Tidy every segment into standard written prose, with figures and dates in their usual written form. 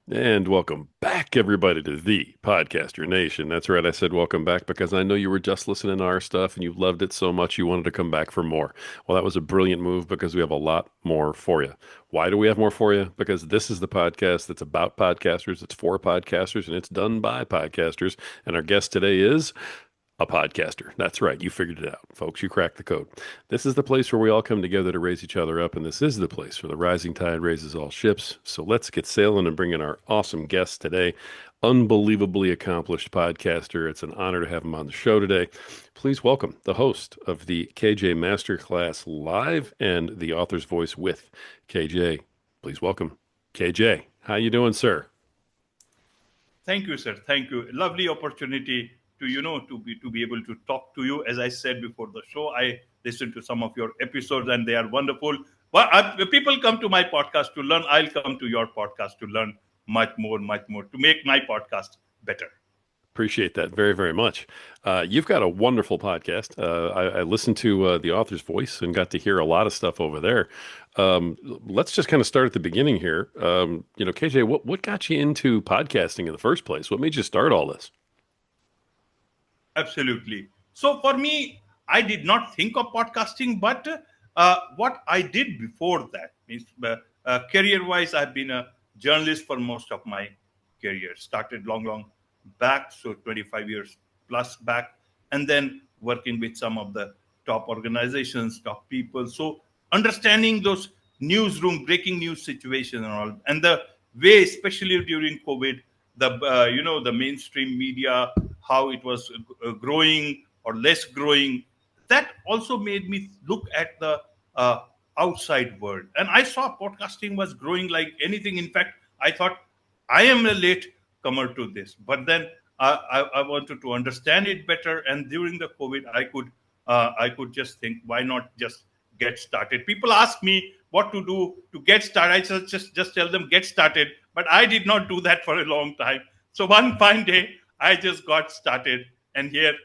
And welcome back, everybody, to the Podcaster Nation. That's right. I said welcome back because I know you were just listening to our stuff and you loved it so much you wanted to come back for more. Well, that was a brilliant move because we have a lot more for you. Why do we have more for you? Because this is the podcast that's about podcasters, it's for podcasters, and it's done by podcasters. And our guest today is a podcaster. That's right. You figured it out, folks. You cracked the code. This is the place where we all come together to raise each other up, and this is the place where the rising tide raises all ships. So let's get sailing and bring in our awesome guest today. Unbelievably accomplished podcaster. It's an honor to have him on the show today. Please welcome the host of the KJ Masterclass Live and the author's voice with KJ. Please welcome KJ. How you doing, sir? Thank you, sir. Thank you. Lovely opportunity to be able to talk to you. As I said before the show, I listened to some of your episodes and they are wonderful. But people come to my podcast to learn. I'll come to your podcast to learn much more to make my podcast better. Appreciate that very, very much. You've got a wonderful podcast. I listened to the author's voice and got to hear a lot of stuff over there. Let's just kind of start at the beginning here. KJ, what got you into podcasting in the first place? What made you start all this? Absolutely. So for me, I did not think of podcasting, but what I did before that means career-wise, I've been a journalist for most of my career. Started long back, so 25 years plus back, and then working with some of the top organizations, top people. So understanding those newsroom breaking news situations and all, and the way, especially during COVID, the mainstream media, how it was growing or less growing, that also made me look at the uh, outside world, and I saw podcasting was growing like anything. In fact, I thought I am a late comer to this, but then I wanted to understand it better, and during the COVID I could just think, why not just get started. People ask me what to do to get started. I just tell them get started, but I did not do that for a long time. So one fine day I just got started, and here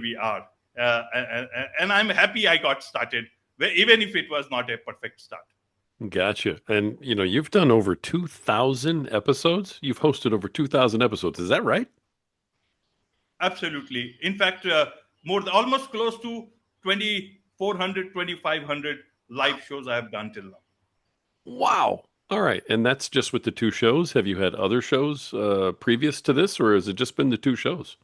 we are, and I'm happy I got started, even if it was not a perfect start. Gotcha. And you've done over 2,000 episodes. You've hosted over 2,000 episodes. Is that right? Absolutely. In fact, almost close to 2,400, 2,500 live shows I have done till now. Wow. All right. And that's just with the two shows. Have you had other shows previous to this, or has it just been the two shows?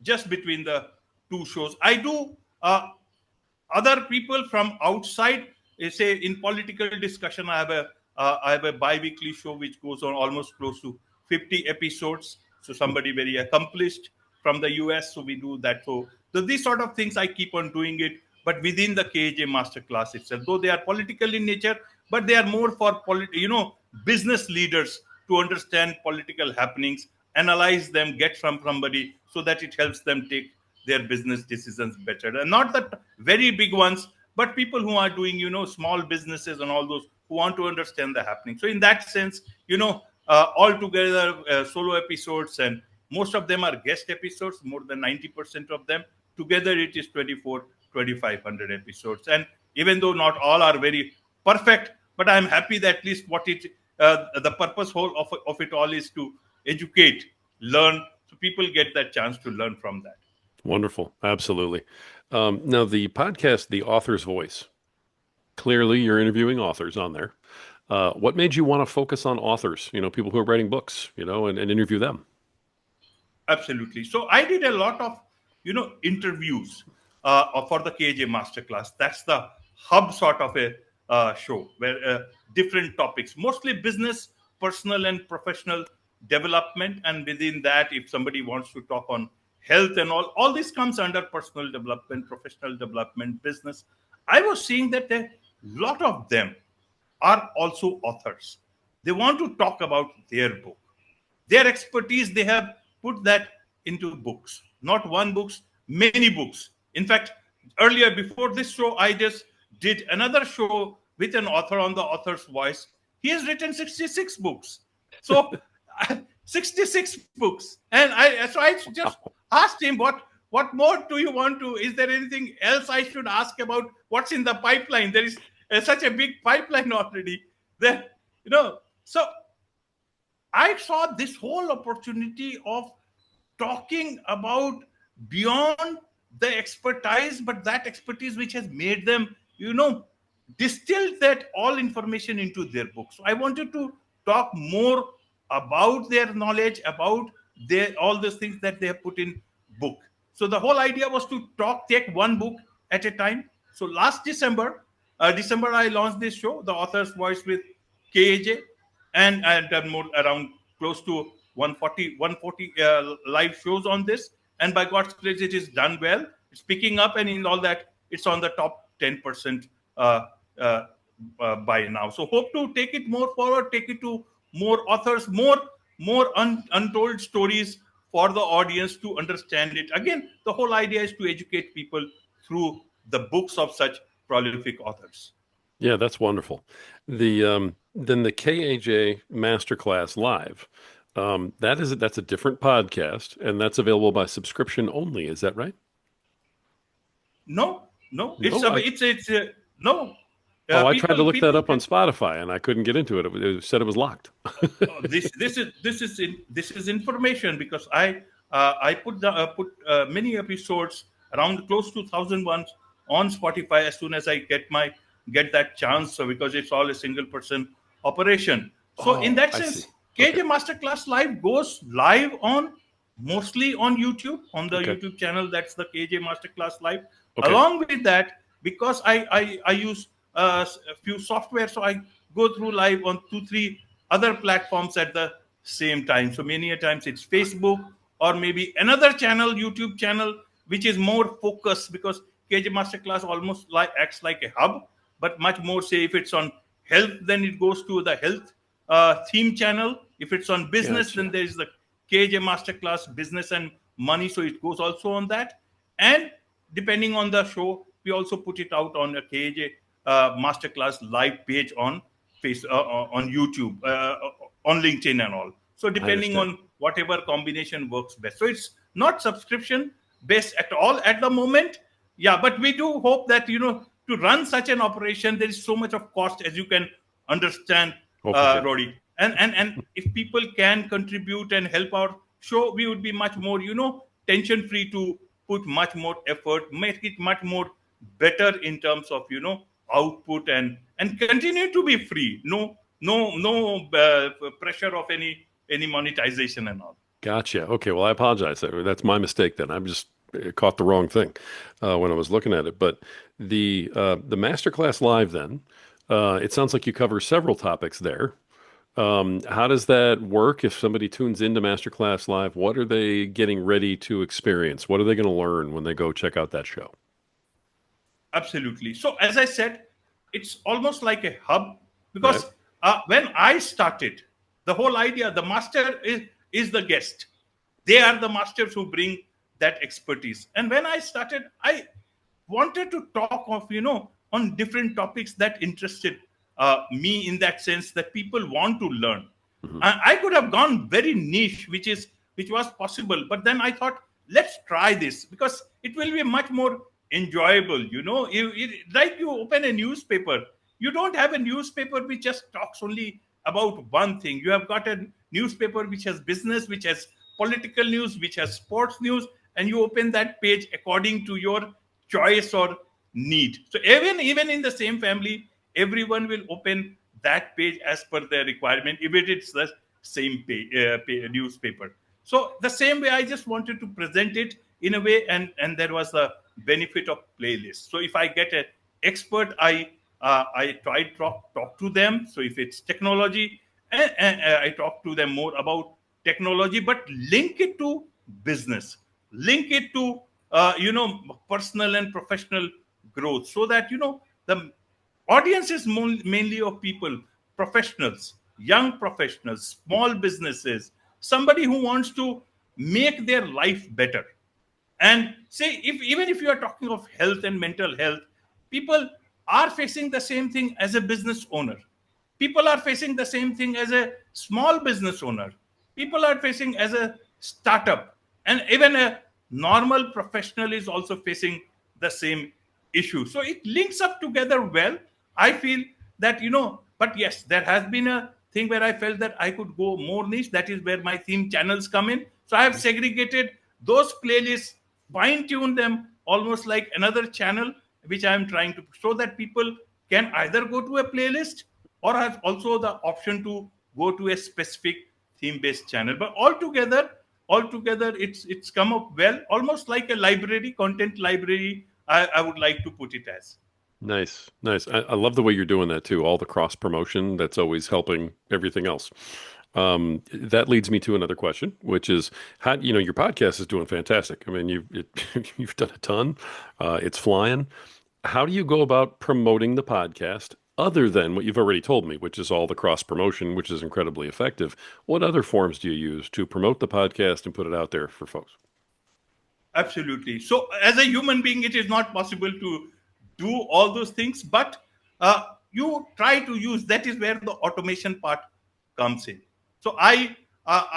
Just between the two shows, I do other people from outside. Say in political discussion, I have a bi-weekly show which goes on almost close to 50 episodes. So somebody very accomplished from the US, so we do that. So these sort of things I keep on doing it, but within the KJ Masterclass itself, though they are political in nature, but they are more for business leaders to understand political happenings, analyze them, get from somebody, so that it helps them take their business decisions better. And not the very big ones, but people who are doing, small businesses and all those who want to understand the happening. So in that sense, all together solo episodes, and most of them are guest episodes, more than 90% of them. Together it is 24, 2,500 episodes. And even though not all are very perfect, but I'm happy that at least the purpose of it all is to educate, learn, so people get that chance to learn from that. Wonderful. Absolutely. Now, the podcast, The Author's Voice, clearly you're interviewing authors on there. What made you want to focus on authors, people who are writing books, and interview them? Absolutely. So I did a lot of, interviews for the KJ Masterclass. That's the hub sort of a show where different topics, mostly business, personal, and professional development. And within that, if somebody wants to talk on health and all this comes under personal development, professional development, business. I was seeing that a lot of them are also authors. They want to talk about their book, their expertise. They have put that into books, not one books, many books. In fact, earlier before this show, I just did another show with an author on the author's voice. He has written 66 books. So 66 books. And I just asked him, what more do you want to, is there anything else I should ask about what's in the pipeline? There is such a big pipeline already there, so I saw this whole opportunity of talking about beyond the expertise, but that expertise which has made them, distilled that all information into their book. So I wanted to talk more about their knowledge, about their all those things that they have put in book. So the whole idea was to take one book at a time. So last December I launched this show, The Author's Voice with KAJ, and I've done more around close to 140 live shows on this. And by God's grace, it is done well. It's picking up, and in all that, it's on the top 10% uh, uh, by now. So hope to take it more forward, take it to more authors, more untold stories for the audience to understand it. Again, the whole idea is to educate people through the books of such prolific authors. Yeah, that's wonderful. Then the KAJ Masterclass Live. That's a different podcast, and that's available by subscription only. Is that right? No, it's No, a, it's no. I tried to look that People up on can. Spotify, and I couldn't get into it. It said it was locked. This is information, because I put many episodes, around close to 1,000 ones, on Spotify as soon as I get that chance. So because it's all a single person operation. So in Oh, that I see. sense, Okay. KJ Masterclass Live goes live on mostly on YouTube, on the Okay. YouTube channel. That's the KJ Masterclass Live. Okay. Along with that, because I use a few software, so I go through live on 2 3 other platforms at the same time. So many a times it's Facebook, or maybe another channel, YouTube channel, which is more focused, because KJ Masterclass almost acts like a hub, but much more. Say if it's on health, then it goes to the health theme channel. If it's on business, then Gotcha. there is the KJ Masterclass Business and Money, so it goes also on that. And depending on the show, we also put it out on a KJ Masterclass live page on on YouTube, on LinkedIn and all. So I depending understand. on whatever combination works best. So it's not subscription based at all at the moment. Yeah, but we do hope that, to run such an operation, there is so much of cost, as you can understand, Oh, for sure. Roddy. And if people can contribute and help our show, we would be much more, tension free to put much more effort, make it much more better in terms of, output, and continue to be free. No pressure of any monetization and all. Gotcha. Okay. Well, I apologize. That's my mistake then. I'm just caught the wrong thing when I was looking at it. But the Masterclass Live then, it sounds like you cover several topics there. How does that work if somebody tunes into Masterclass Live? What are they getting ready to experience? What are they going to learn when they go check out that show? Absolutely. So, as I said, it's almost like a hub, Right. because when I started, the whole idea, the master is the guest. They are the masters who bring that expertise. And when I started, I wanted to talk of, on different topics that interested me, in that sense that people want to learn. Hmm. I could have gone very niche, which was possible, but then I thought, let's try this, because it will be much more enjoyable. Like you open a newspaper, you don't have a newspaper which just talks only about one thing. You have got a newspaper which has business, which has political news, which has sports news, and you open that page according to your choice or need. So even in the same family, everyone will open that page as per their requirement, if it's the same newspaper. So the same way, I just wanted to present it in a way, and there was the benefit of playlist. So if I get an expert, I try to talk to them. So if it's technology, I talk to them more about technology, but link it to business, link it to personal and professional growth, so that the audience is mainly of people, professionals, young professionals, small businesses, somebody who wants to make their life better. And say, if even if you are talking of health and mental health, people are facing the same thing as a business owner. People are facing the same thing as a small business owner. People are facing as a startup. And even a normal professional is also facing the same issue. So it links up together well. I feel that, but yes, there has been a thing where I felt that I could go more niche. That is where my theme channels come in. So I have segregated those playlists, fine-tune them almost like another channel, which I am trying to, so that people can either go to a playlist or have also the option to go to a specific theme-based channel. But altogether, it's come up well, almost like a library, content library. I would like to put it as. Nice, nice. I love the way you're doing that too. All the cross promotion that's always helping everything else. That leads me to another question, which is how, your podcast is doing fantastic. I mean, you've done a ton. It's flying. How do you go about promoting the podcast other than what you've already told me, which is all the cross promotion, which is incredibly effective? What other forms do you use to promote the podcast and put it out there for folks? Absolutely. So, as a human being, it is not possible to do all those things, but you try to use. That is where the automation part comes in. So, I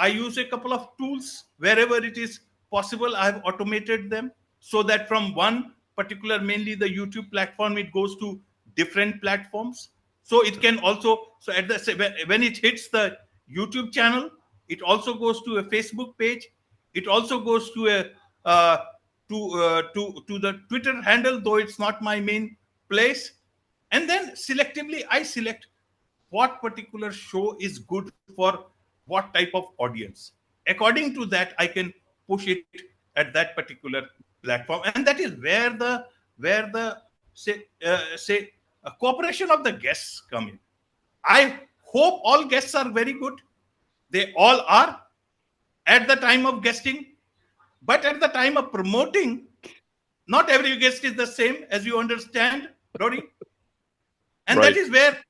use a couple of tools wherever it is possible. I have automated them so that from one particular, mainly the YouTube platform, it goes to different platforms. So it can also, so at the when it hits the YouTube channel, it also goes to a Facebook page. It also goes to a uh, to the Twitter handle, though it's not my main place. And then selectively, I select what particular show is good for what type of audience. According to that, I can push it at that particular platform, and that is where the say cooperation of the guests come in. I hope all guests are very good. They all are at the time of guesting, but at the time of promoting, not every guest is the same, as you understand, Rory. And that Right. is where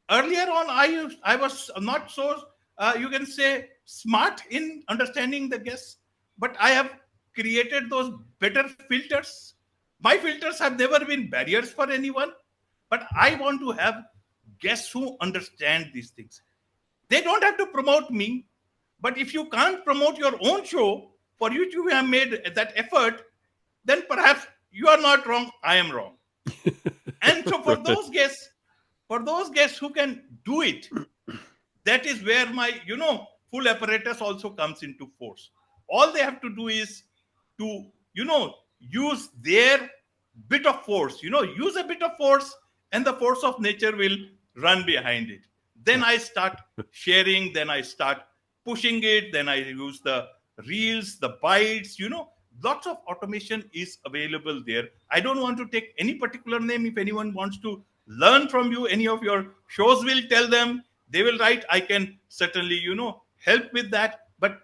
earlier on I was not so you can say smart in understanding the guests, but I have created those better filters. My filters have never been barriers for anyone, but I want to have guests who understand these things. They don't have to promote me, but if you can't promote your own show, for you to have made that effort, then perhaps you are not wrong, I am wrong. And so Right. for those guests who can do it, that is where my full apparatus also comes into force. All they have to do is to use their bit of force, use a bit of force, and the force of nature will run behind it. Then I start sharing, then I start pushing it, then I use the reels, the bytes, lots of automation is available there. I don't want to take any particular name. If anyone wants to learn from you, any of your shows, will tell them, they will write. I can certainly help with that. But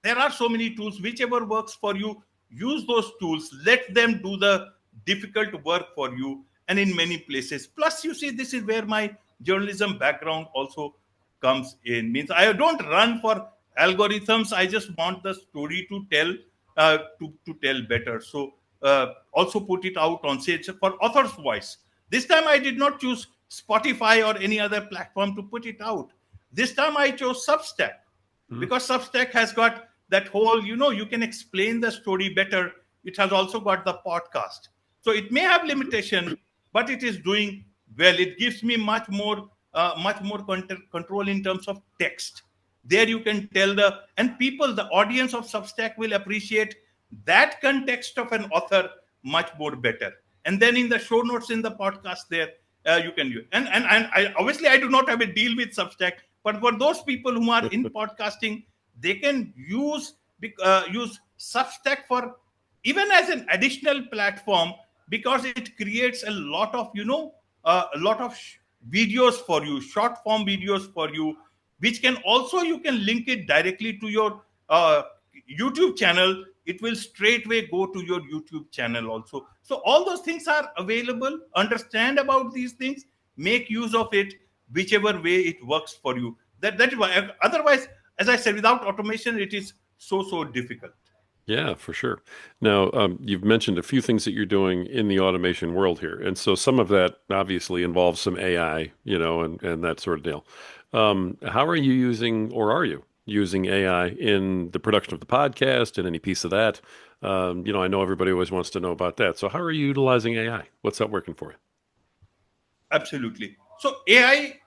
there are so many tools. Whichever works for you, use those tools. Let them do the difficult work for you. And in many places, plus, you see, this is where my journalism background also comes in. Means I don't run for algorithms. I just want the story to tell to tell better. So also put it out on, say, for author's voice. This time I did not choose Spotify or any other platform to put it out. This time I chose Substack, Mhm. because Substack has got that whole, you can explain the story better. It has also got the podcast. So it may have limitation, but it is doing well. It gives me much more control in terms of text. There you can tell and people, the audience of Substack will appreciate that context of an author much more better. And then in the show notes in the podcast there, you can use. And I, obviously, I do not have a deal with Substack, but for those people who are in podcasting, they can use Substack for even as an additional platform, because it creates a lot of videos for you, short form videos for you, which can also, you can link it directly to your YouTube channel. It will straightway go to your YouTube channel also. So all those things are available. Understand about these things, make use of it, whichever way it works for you. That is why. Otherwise, as I said, without automation, it is so difficult. Yeah, for sure. Now, you've mentioned a few things that you're doing in the automation world here. And so some of that obviously involves some AI, and that sort of deal. How are you using, or are you using AI in the production of the podcast and any piece of that? I know everybody always wants to know about that. So how are you utilizing AI? What's that working for Absolutely. So AI,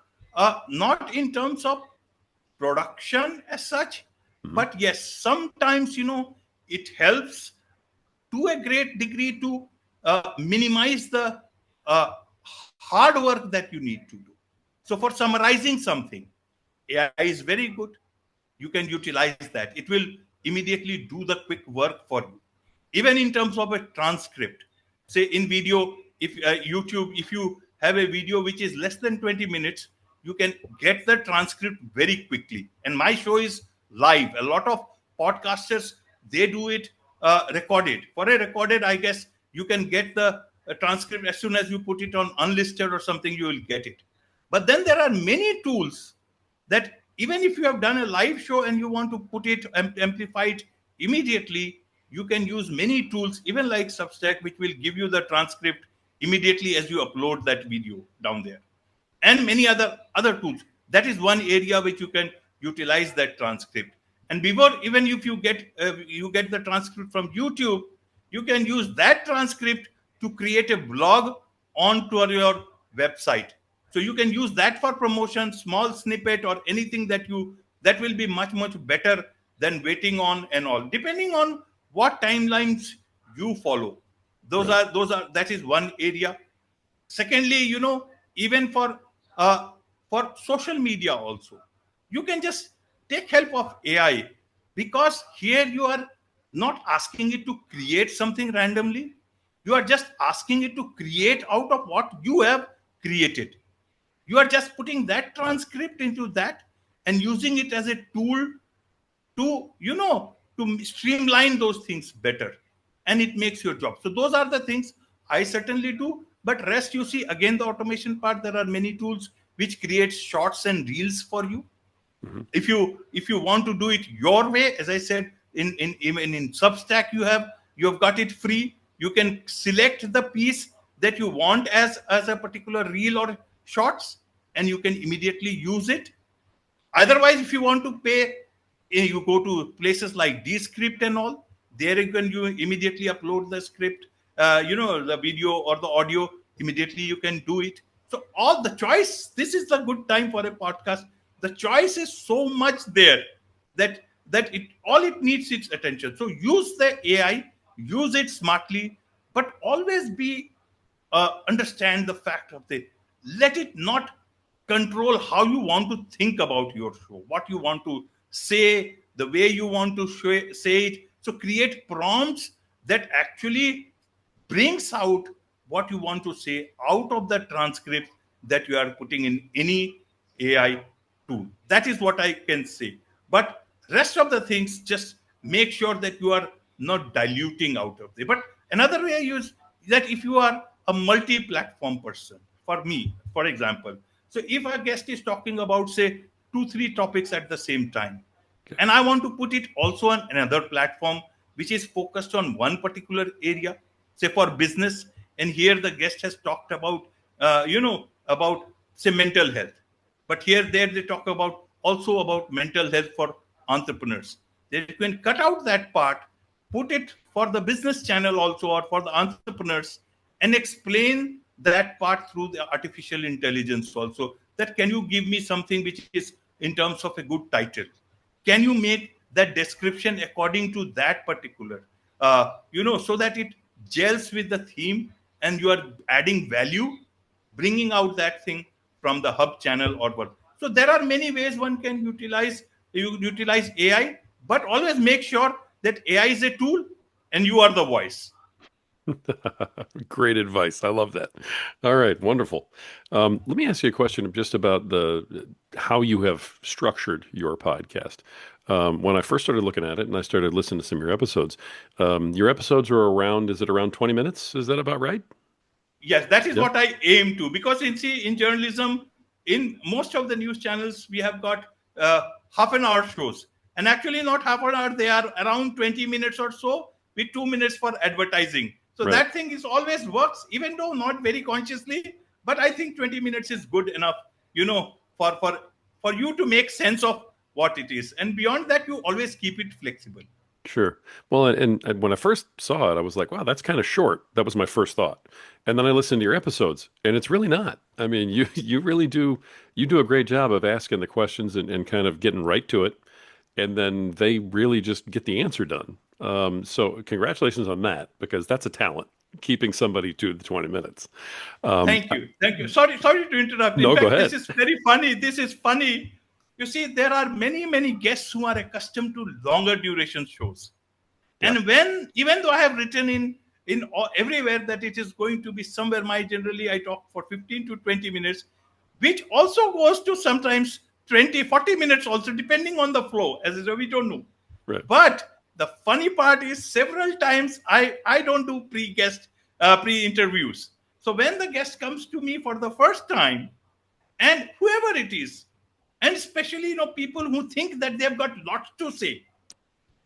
not in terms of production as such. Mhm. But yes, sometimes, it helps to a great degree to minimize the uh, hard work that you need to do. So, for summarizing something, AI is very good. You can utilize that. It will immediately do the quick work for you. Even in terms of a transcript, say in video, if YouTube, if you have a video which is less than 20 minutes, you can get the transcript very quickly. And my show is live. A lot of podcasters, they do it recorded. For a recorded, I guess you can get the transcript as soon as you put it on unlisted or something, you will get it. But then there are many tools that even if you have done a live show and you want to put it amplify it immediately, you can use many tools, even like Substack, which will give you the transcript immediately as you upload that video down there, and many other tools. That is one area which you can utilize that transcript. And before, even if you get the transcript from YouTube, you can use that transcript to create a blog onto your website. So you can use that for promotion, small snippet or anything that will be much better than waiting on and all, depending on what timelines you follow. those Right. are those are that is one area. Secondly, even for social media also, you can just take help of AI, because here you are not asking it to create something randomly. You are just asking it to create out of what you have created. You are just putting that transcript into that and using it as a tool to streamline those things better, and it makes your job. So those are the things I certainly do. But rest, you see, again, the automation part, there are many tools which create shorts and reels for you. Mhm. If you want to do it your way, as I said, in even in Substack, you have got it free. You can select the piece that you want as a particular reel or shorts, and you can immediately use it. Otherwise, if you want to pay, you go to places like Descript and all. There you immediately upload the script, the video or the audio. Immediately you can do it. So all the choice. This is the good time for a podcast. The choice is so much there that it needs its attention. So use the AI, use it smartly, but always be understand the fact of the, let it not control how you want to think about your show, what you want to say, the way you want to say it. So create prompts that actually brings out what you want to say out of the transcript that you are putting in any AI tool. That is what I can say. But rest of the things, just make sure that you are not diluting out of it. But another way I use that, if you are a multi-platform person, for me, for example, so if a guest is talking about, say, 2 3 topics at the same time, Okay. and I want to put it also on another platform which is focused on one particular area, say for business, and here the guest has talked about say mental health, but here there they talk about also about mental health for entrepreneurs. They can cut out that part, put it for the business channel also, or for the entrepreneurs, and explain that part through the artificial intelligence also, that can you give me something which is in terms of a good title, can you make that description according to that particular, so that it gels with the theme, and you are adding value, bringing out that thing from the hub channel or what. So there are many ways one can utilize AI, but always make sure that AI is a tool and you are the voice. Great advice. I love that. All right, wonderful. Let me ask you a question just about the how you have structured your podcast. When I first started looking at it and I started listening to some of your episodes are around, is it around 20 minutes? Is that about right? Yes, that is Yeah. what I aim to, because in journalism, in most of the news channels, we have got half an hour shows, and actually not half an hour, they are around 20 minutes or so, with 2 minutes for advertising. So Right. that thing is always works, even though not very consciously, but I think 20 minutes is good enough, for you to make sense of what it is, and beyond that you always keep it flexible. Sure. Well, and when I first saw it, I was like, wow, that's kind of short. That was my first thought. And then I listened to your episodes, and it's really not. I mean, you you really do you do a great job of asking the questions and kind of getting right to it, and then they really just get the answer done. So congratulations on that because that's a talent, keeping somebody to the 20 minutes. Um, Thank you. Thank you. Sorry to interrupt. In no, go fact, this ahead. is very funny. This is funny. You see, there are many guests who are accustomed to longer duration shows. Yeah, And when, even though I have written everywhere that it is going to be somewhere, generally I talk for 15 to 20 minutes, which also goes to sometimes 20, 40 minutes also, depending on the flow, as we don't know. right. But the funny part is several times I don't do pre interviews. So when the guest comes to me for the first time, and whoever it is, and especially people who think that they've got lots to say,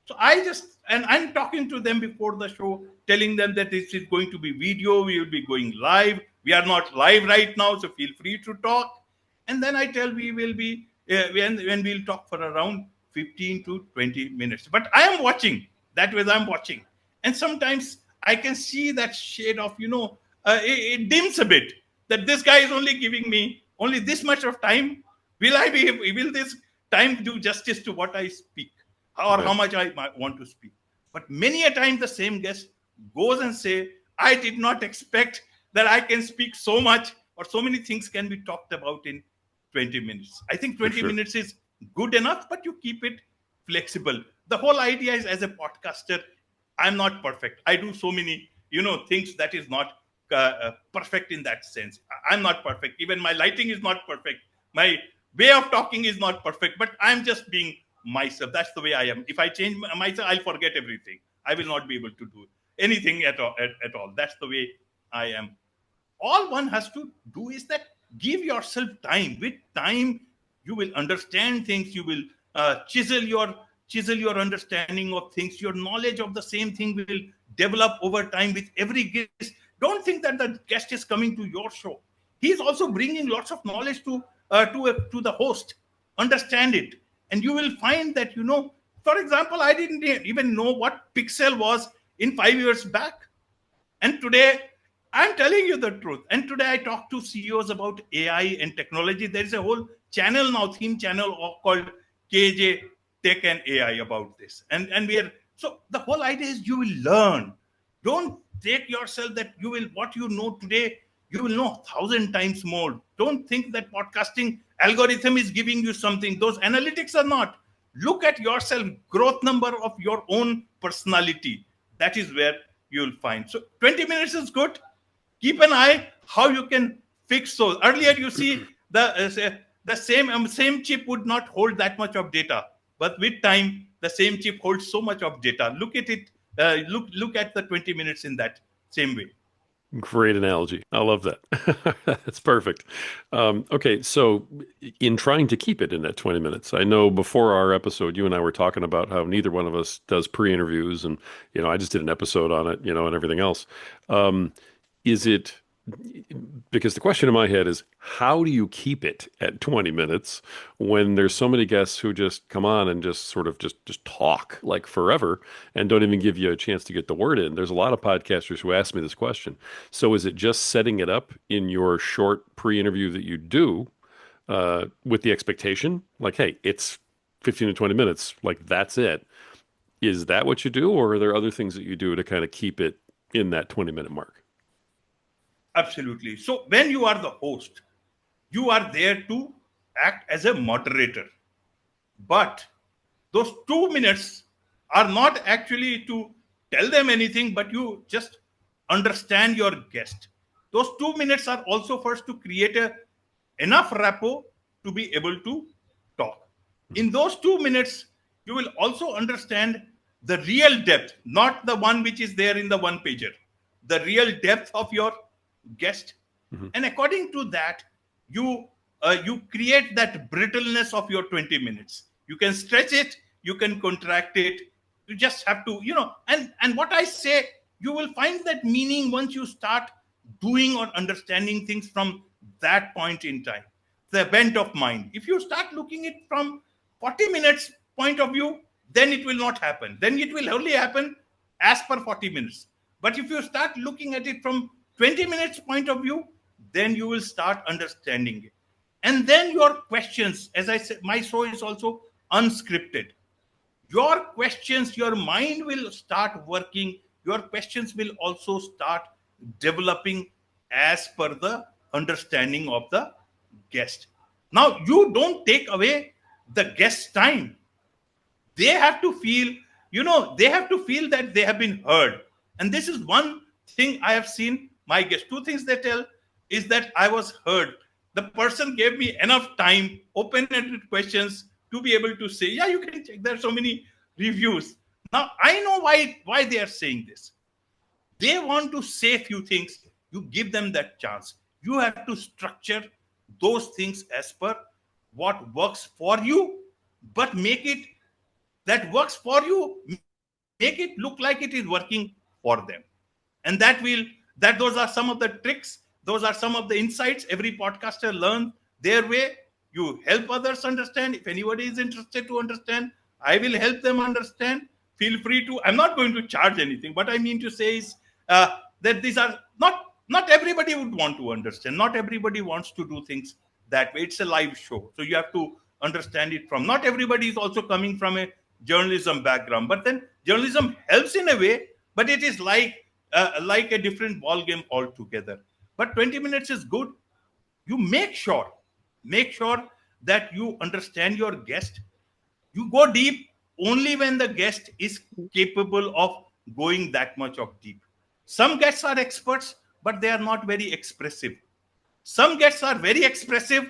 so I'm talking to them before the show, telling them that this is going to be video. We will be going live. We are not live right now, so feel free to talk. And then I tell we will be when we'll talk for around 15 to 20 minutes. But I am watching. That way I'm watching, and sometimes I can see that shade of it dims a bit. That this guy is only giving me only this much of time. Will this time do justice to what I speak? Or Right. how much I might want to speak. But many a time the same guest goes and say, I did not expect that I can speak so much or so many things can be talked about in 20 minutes. I think For 20 sure. minutes is good enough, but you keep it flexible. The whole idea is, as a podcaster, I'm not perfect. I do so many, things that is not perfect in that sense. I'm not perfect. Even my lighting is not perfect. My way of talking is not perfect, but I'm just being myself. That's the way I am. If I change myself, I'll forget everything. I will not be able to do anything at all. At all. That's the way I am. All one has to do is that give yourself time. With time, you will understand things. You will chisel your understanding of things. Your knowledge of the same thing will develop over time with every guest. Don't think that the guest is coming to your show. He is also bringing lots of knowledge to the host. Understand it, and you will find that for example, I didn't even know what pixel was in 5 years back. And today, I'm telling you the truth. And today, I talk to CEOs about AI and technology. There is a whole channel now, theme channel called KAJ Tech and AI about this. And we are so the whole idea is you will learn. Don't take yourself that you will what you know today, you will know 1,000 times more. Don't think that podcasting algorithm is giving you something. Those analytics are not. Look at yourself, growth number of your own personality. That is where you'll find. So 20 minutes is good. Keep an eye how you can fix those. Earlier, you see the same chip would not hold that much of data, but with time, the same chip holds so much of data. Look at it. Look at the 20 minutes in that same way. Great analogy. I love that. That's perfect. Okay, so in trying to keep it in that 20 minutes, I know before our episode, you and I were talking about how neither one of us does pre-interviews, and I just did an episode on it, and everything else. Is it because the question in my head is how do you keep it at 20 minutes when there's so many guests who just come on and just sort of just talk like forever and don't even give you a chance to get the word in? There's a lot of podcasters who ask me this question. So is it just setting it up in your short pre-interview that you do with the expectation like, hey, it's 15 to 20 minutes, like that's it? Is that what you do, or are there other things that you do to kind of keep it in that 20-minute mark? Absolutely. So when you are the host, you are there to act as a moderator. But those 2 minutes are not actually to tell them anything, but you just understand your guest. Those 2 minutes are also first to create enough rapport to be able to talk. In those 2 minutes, you will also understand the real depth, not the one which is there in the one pager, the real depth of your guest. Mhm. And according to that, you create that brittleness of your 20 minutes. You can stretch it, you can contract it. You just have to, and what I say, you will find that meaning once you start doing or understanding things from that point in time. The bent of mind. If you start looking it from 40 minutes point of view, then it will not happen. Then it will only happen as per 40 minutes. But if you start looking at it from 20 minutes point of view, then you will start understanding it. And then your questions, as I said, my show is also unscripted. Your questions, your mind will start working. Your questions will also start developing as per the understanding of the guest. Now, you don't take away the guest's time. They have to feel, they have to feel that they have been heard. And this is one thing I have seen my guests. Two things they tell is that I was heard. The person gave me enough time, open-ended questions to be able to say, yeah, you can check. There are so many reviews. Now, I know why they are saying this. They want to say a few things. You give them that chance. You have to structure those things as per what works for you, but make it that works for you, make it look like it is working for them. And those are some of the tricks. Those are some of the insights every podcaster learns their way. You help others understand. If anybody is interested to understand, I will help them understand. Feel free to. I'm not going to charge anything. What I mean to say is that these are not everybody would want to understand. Not everybody wants to do things that way. It's a live show. So you have to understand it from. Not everybody is also coming from a journalism background. But then journalism helps in a way, but it is like a different ball game altogether. But 20 minutes is good. You make sure that you understand your guest. You go deep only when the guest is capable of going that much of deep. Some guests are experts, but they are not very expressive. Some guests are very expressive,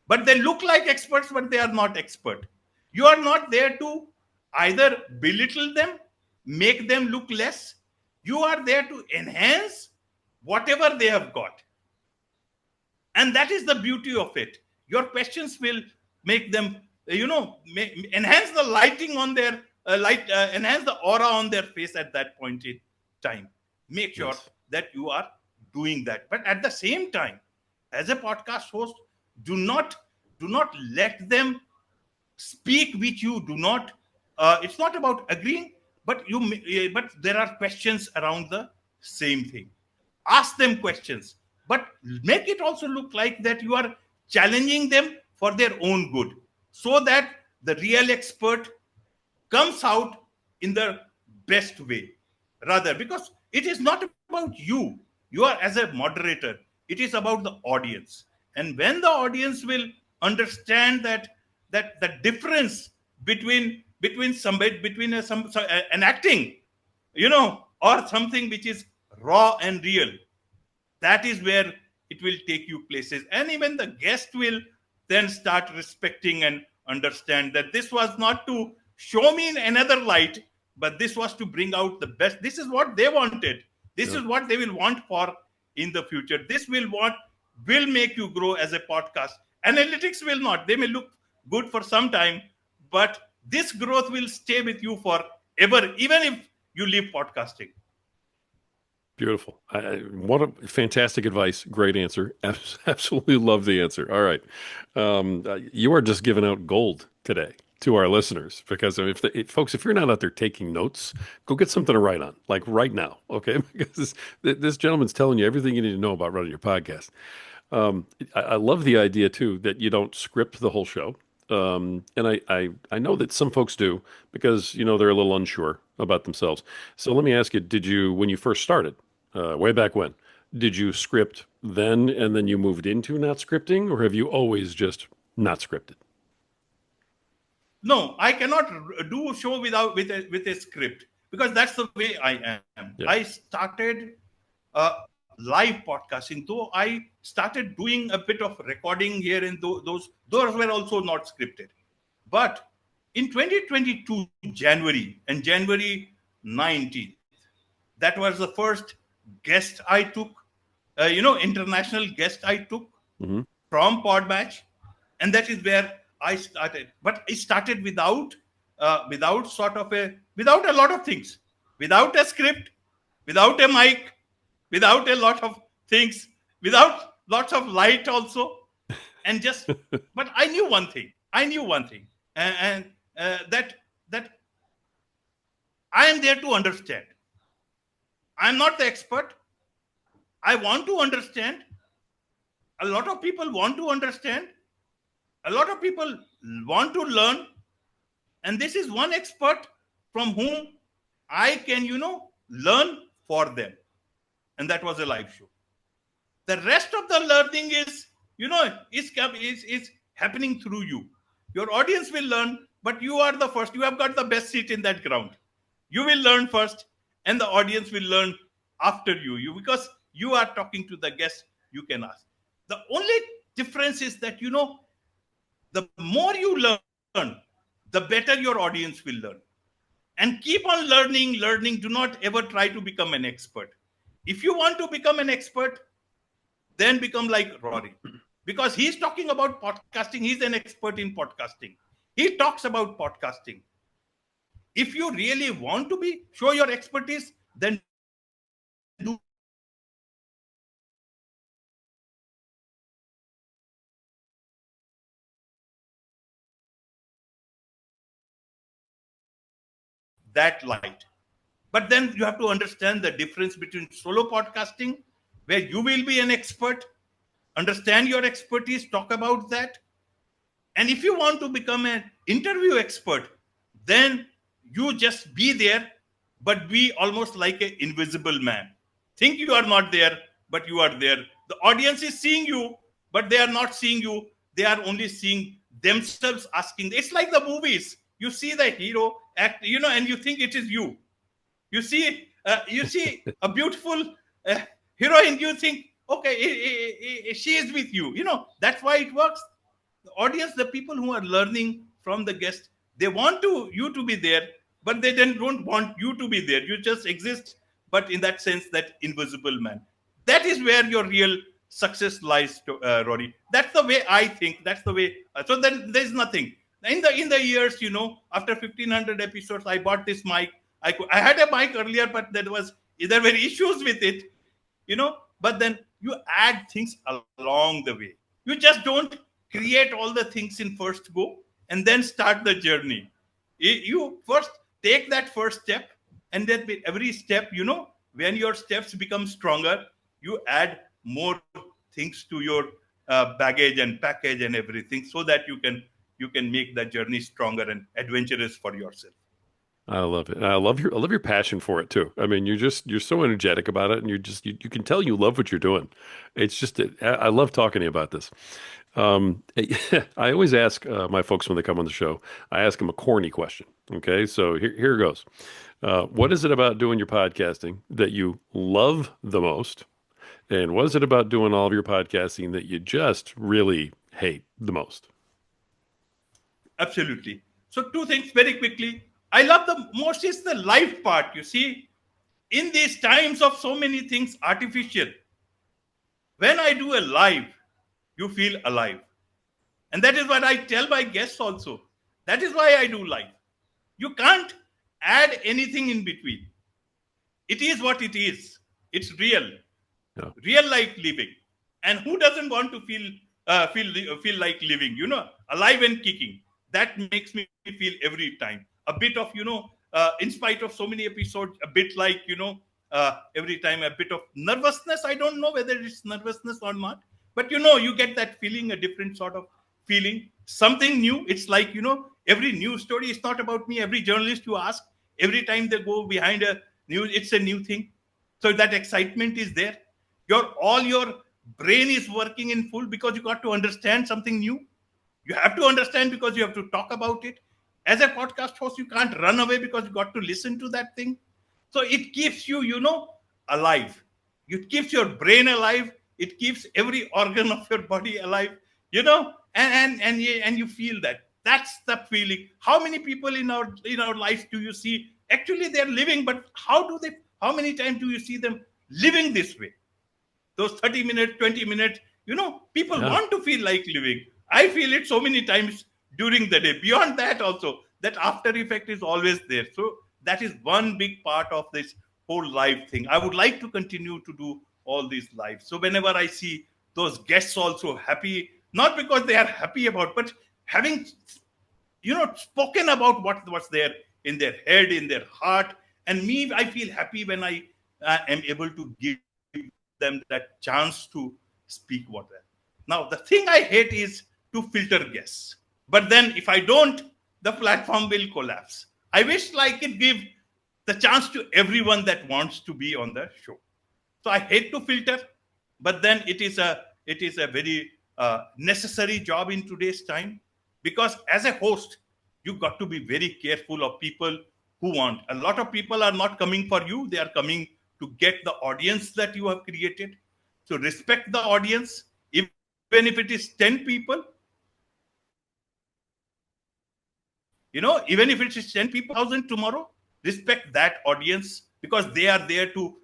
but they look like experts, but they are not expert. You are not there to either belittle them, make them look less. You are there to enhance whatever they have got. And that is the beauty of it. Your questions will make them, enhance the lighting on their enhance the aura on their face at that point in time. Make sure that you are doing that. But at the same time, as a podcast host, do not let them speak which you do not. It's not about agreeing, but there are questions around the same thing. Ask them questions, but make it also look like that you are challenging them for their own good, so that the real expert comes out in the best way. Rather, because it is not about you. You are as a moderator. It is about the audience. And when the audience will understand that the difference between an acting, or something which is raw and real, that is where it will take you places. And even the guest will then start respecting and understand that this was not to show me in another light, but this was to bring out the best. This is what they wanted. This is what they will want for in the future. This will make you grow as a podcast. Analytics will not. They may look good for some time, but this growth will stay with you forever, even if you leave podcasting. Beautiful. What a fantastic advice. Great answer. Absolutely love the answer. All right. You are just giving out gold today to our listeners, because folks, if you're not out there taking notes, go get something to write on, like right now. Okay. Because this gentleman's telling you everything you need to know about running your podcast. I love the idea too, that you don't script the whole show. And I know that some folks do, because, they're a little unsure about themselves. So let me ask you, when you first started, way back when, did you script then and then you moved into not scripting, or have you always just not scripted? No, I cannot do a show with a script, because that's the way I am. Yeah. I started live podcasting, though I started doing a bit of recording here, and those were also not scripted. But in 2022 January 19th, that was the first guest I took, international guest I took from Podmatch, and that is where I started. But I started without a lot of things, without a script, without a mic, without a lot of things, without lots of light also, and just. But I knew one thing, and that I am there to understand. I'm not the expert. I want to understand. A lot of people want to understand. A lot of people want to learn. And this is one expert from whom I can, learn for them. And that was a live show. The rest of the learning is happening through you. Your audience will learn, but you are the first. You have got the best seat in that ground. You will learn first, and the audience will learn after you because you are talking to the guest. You can ask. The only difference is that the more you learn, the better your audience will learn. And keep on learning. Do not ever try to become an expert. If you want to become an expert, then become like Rory, because he's talking about podcasting. He's an expert in podcasting. He talks about podcasting. If you really want to show your expertise, then do that light. But then you have to understand the difference between solo podcasting, where you will be an expert, understand your expertise, talk about that. And if you want to become an interview expert, then you just be there, but be almost like an invisible man. Think you are not there, but you are there. The audience is seeing you, but they are not seeing you. They are only seeing themselves asking. It's like the movies. You see the hero act, and you think it is you. You see a beautiful heroine. You think, okay, she is with you. That's why it works. The audience, the people who are learning from the guest, they want you to be there, but they then don't want you to be there. You just exist, but in that sense, that invisible man. That is where your real success lies, Rory. That's the way I think. That's the way. So then there's nothing. In the years, after 1,500 episodes, I bought this mic. I had a mic earlier, but there were issues with it, But then you add things along the way. You just don't create all the things in first go and then start the journey. You first take that first step, and then with every step, when your steps become stronger, you add more things to your baggage and package and everything, so that you can make the journey stronger and adventurous for yourself. I love it. I love your passion for it too. I mean, you're so energetic about it, and you can tell you love what you're doing. It's just I love talking to you about this. I always ask my folks when they come on the show. I ask them a corny question. Okay, so here goes. What is it about doing your podcasting that you love the most, and what is it about doing all of your podcasting that you just really hate the most? Absolutely. So two things very quickly. I love the most is the live part. You see, in these times of so many things artificial, when I do a live, you feel alive. And that is what I tell my guests also. That is why I do live. You can't add anything in between. It is what it is. It's real. Yeah. Real life living. And who doesn't want to feel like living, alive and kicking? That makes me feel every time. A bit of, in spite of so many episodes, a bit like, every time a bit of nervousness. I don't know whether it's nervousness or not, but you get that feeling, a different sort of feeling, something new. It's like, every news story is not about me. Every journalist you ask, every time they go behind a news, it's a new thing. So that excitement is there. All your brain is working in full because you got to understand something new. You have to understand because you have to talk about it. As a podcast host, you can't run away because you got to listen to that thing. So it keeps you, alive. It keeps your brain alive. It keeps every organ of your body alive, and you feel that. That's the feeling. How many people in our lives do you see? Actually, they're living, but how many times do you see them living this way? Those 30 minutes, 20 minutes, people want to feel like living. I feel it so many times during the day. Beyond that also, that after effect is always there. So that is one big part of this whole live thing. I would like to continue to do all these lives. So whenever I see those guests also happy, not because they are happy about, but having, spoken about what's there in their head, in their heart. And me, I feel happy when I am able to give them that chance to speak what that. Now, the thing I hate is to filter guests. But then if I don't, the platform will collapse. I wish like it give the chance to everyone that wants to be on the show. So I hate to filter, but then it is a very necessary job in today's time, because as a host, you got to be very careful of people who want. A lot of people are not coming for you; they are coming to get the audience that you have created. So respect the audience, even if it is 10 people. Even if it is 10 people, 1,000 tomorrow, respect that audience, because they are there to,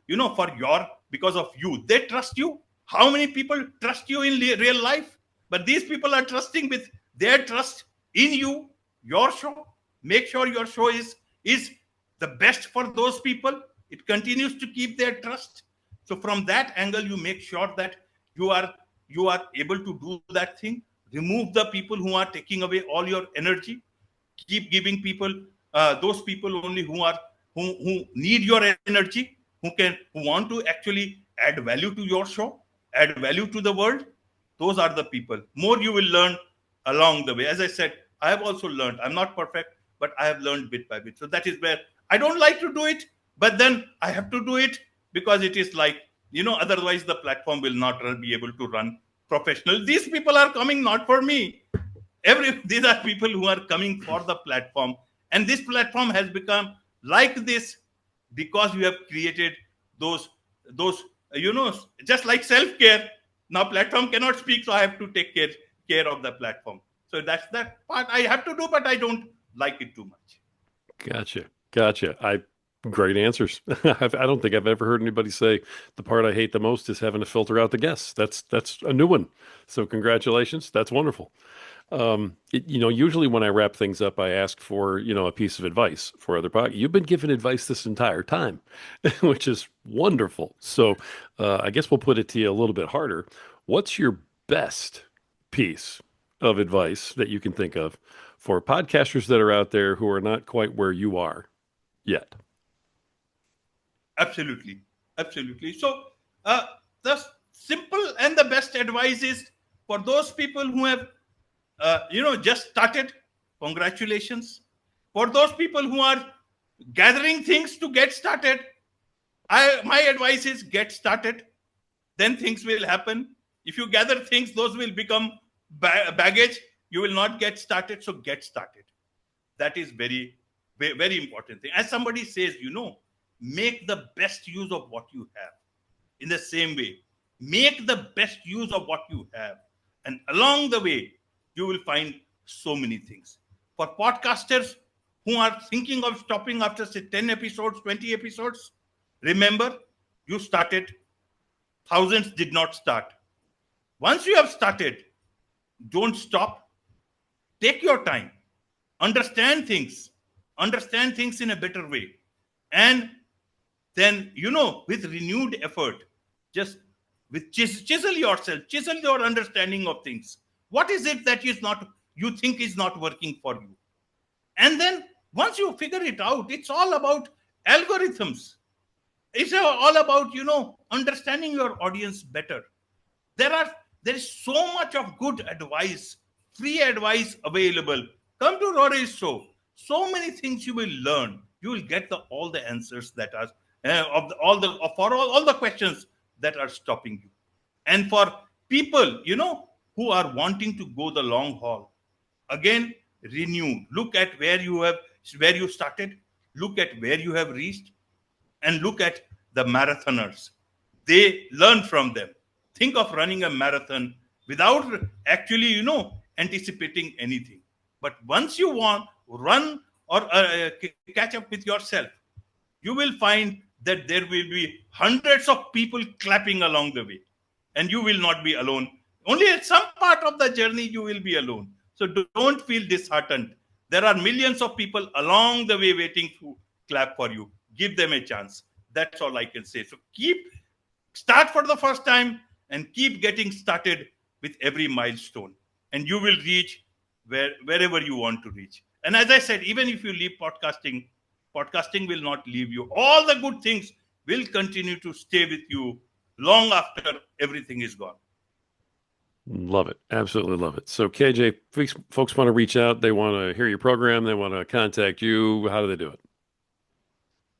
because of you. They trust you. How many people trust you in real life? But these people are trusting with their trust in you, your show. Make sure your show is the best for those people. It continues to keep their trust. So from that angle, you make sure that you are able to do that thing. Remove the people who are taking away all your energy. Keep giving people, those people only who need your energy, who want to actually add value to your show, add value to the world. Those are the people. More you will learn along the way. As I said, I have also learned. I'm not perfect, but I have learned bit by bit. So that is where I don't like to do it, but then I have to do it, because it is like, otherwise the platform will not be able to run professional. These people are coming not for me. These are people who are coming for the platform, and this platform has become like this because you have created those just like self-care. Now platform cannot speak, so I have to take care of the platform. So that's that part I have to do, but I don't like it too much. Gotcha. Great answers. I don't think I've ever heard anybody say the part I hate the most is having to filter out the guests. That's a new one. So congratulations. That's wonderful. Usually when I wrap things up, I ask for, a piece of advice for other podcasts. You've been giving advice this entire time, which is wonderful. So I guess we'll put it to you a little bit harder. What's your best piece of advice that you can think of for podcasters that are out there who are not quite where you are yet? Absolutely. So the simple and the best advice is for those people who have just started. Congratulations. For those people who are gathering things to get started, my advice is get started. Then things will happen. If you gather things, those will become baggage. You will not get started. So get started. That is very, very important thing. As somebody says, make the best use of what you have. In the same way, make the best use of what you have. And along the way, you will find so many things. For podcasters who are thinking of stopping after, say, 10 episodes, 20 episodes, remember, you started. Thousands did not start. Once you have started, don't stop. Take your time. Understand things in a better way. And then, with renewed effort, just chisel yourself, chisel your understanding of things. What is it that you think is not working for you? And then once you figure it out, it's all about algorithms. It's all about, understanding your audience better. There is so much of good advice, free advice available. Come to Rory's show. So many things you will learn. You will get all the answers that are all the questions that are stopping you. And for people, who are wanting to go the long haul, again, renew. Look at where you started. Look at where you have reached, and look at the marathoners. They learn from them. Think of running a marathon without actually, anticipating anything. But once you run or catch up with yourself, you will find that there will be hundreds of people clapping along the way, and you will not be alone. Only at some part of the journey you will be alone. So don't feel disheartened. There are millions of people along the way waiting to clap for you. Give them a chance. That's all I can say. So start for the first time and keep getting started with every milestone, and you will reach wherever you want to reach. And as I said, even if you leave podcasting, podcasting will not leave you. All the good things will continue to stay with you long after everything is gone. Love it. Absolutely love it. So, KJ, folks want to reach out. They want to hear your program. They want to contact you. How do they do it?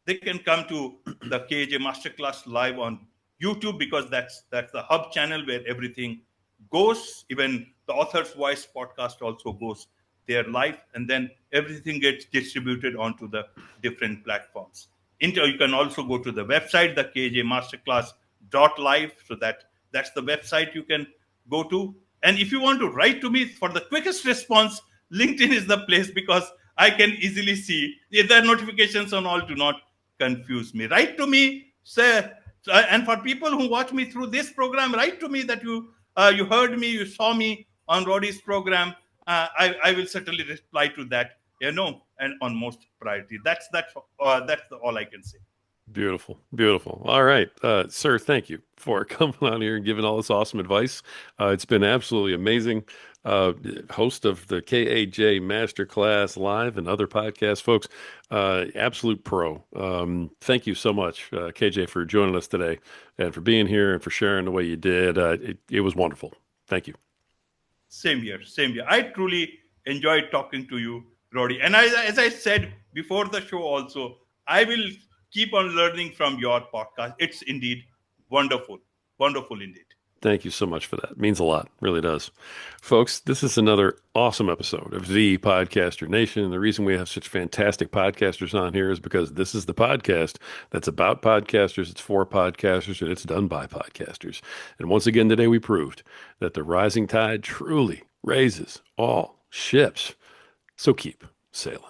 They can come to the KAJ Masterclass live on YouTube, because that's the hub channel where everything goes. Even the Author's Voice podcast also goes there live, and then everything gets distributed onto the different platforms. You can also go to the website, the kjmasterclass.live. So that's the website you can go to. And if you want to write to me for the quickest response, LinkedIn is the place, because I can easily see if there are notifications on all. Do not confuse me. Write to me, say. And for people who watch me through this program, write to me that you heard me, you saw me on Roddy's program. I will certainly reply to that, and on most priority. That's all I can say. Beautiful. Beautiful. All right. Sir, thank you for coming on here and giving all this awesome advice. It's been absolutely amazing. Host of the KAJ Masterclass Live and other podcasts, folks. Absolute pro. Thank you so much, KJ, for joining us today and for being here and for sharing the way you did. It was wonderful. Thank you. Same here. Same here. I truly enjoyed talking to you, Roddy. And as I said before the show also, I will keep on learning from your podcast. It's indeed wonderful. Wonderful indeed. Thank you so much for that. It means a lot. Really does. Folks, this is another awesome episode of the Podcaster Nation. And the reason we have such fantastic podcasters on here is because this is the podcast that's about podcasters, it's for podcasters, and it's done by podcasters. And once again, today we proved that the rising tide truly raises all ships. So keep sailing.